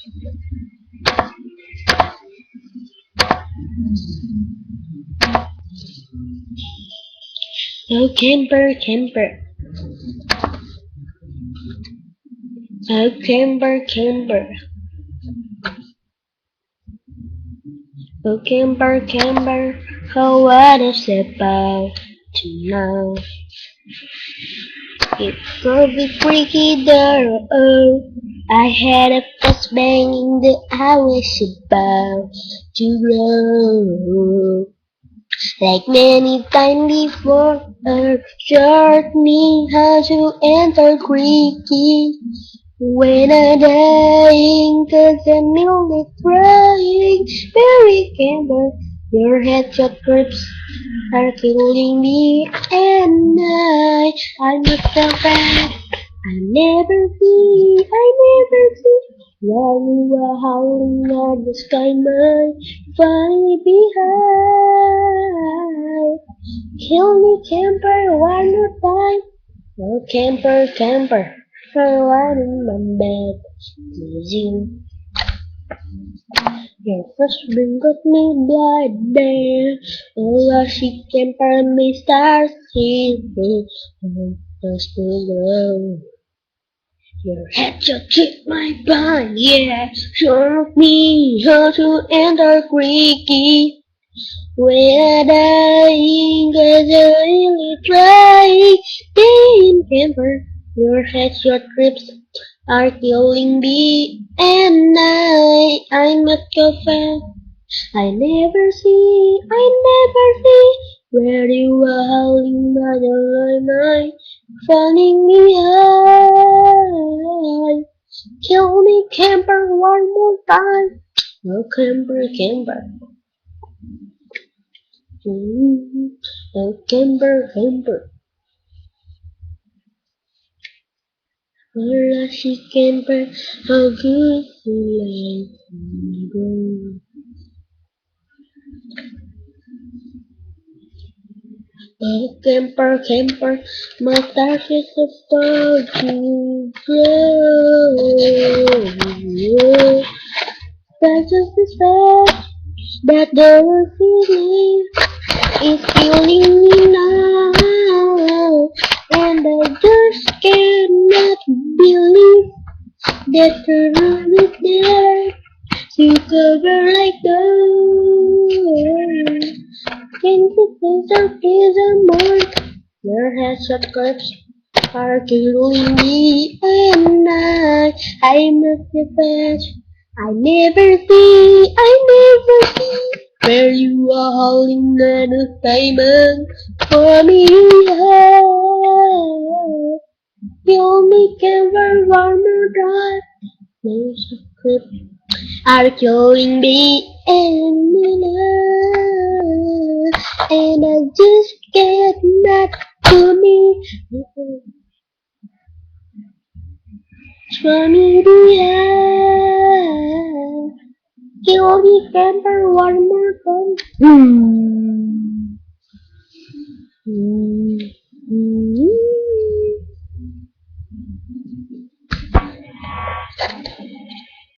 Oh, camper, camper. Oh, camper, camper. Oh, camper, camper. Oh, what is it about to know? It could be freaky door. Oh, I had a fast bang that I was about to grow. Like many times before, showed me how to enter creaky. When I'm dying, 'cause I'm only trying, very camber, your headshot grips are killing me, and I must survive. I never see, while you are howling at the sky, my funny behind. Kill me, camper, one more time. Oh, camper, camper, for one in my bed. Please you. Your first ring got me blinded. Oh, she camper me stars here. Just below. Your headshot hit my spine, yeah. Showed me how to enter creaky. We're dying, 'cause I really try. Being camper, your headshot grips are killing me, and I'm a coffin. I never see where you are howling by the night, falling me high. Kill me, camper, one more time. Oh, camper, camper. Oh, camper, camper. Oh, she camper, how good you like me, go. Oh, camper, camper, my stash is about to grow. That's just the fact that the feeling is killing me now, and I just cannot believe that the room is there to cover like gold. Can you think of is a more? Your headshot curves are killing me, and I must confess, I never see where you are howling at a diamond for me. Oh, kill me, cover one more time. No script are killing me, and I just can't not to me. Show me the end. Kill me, camper, one more time.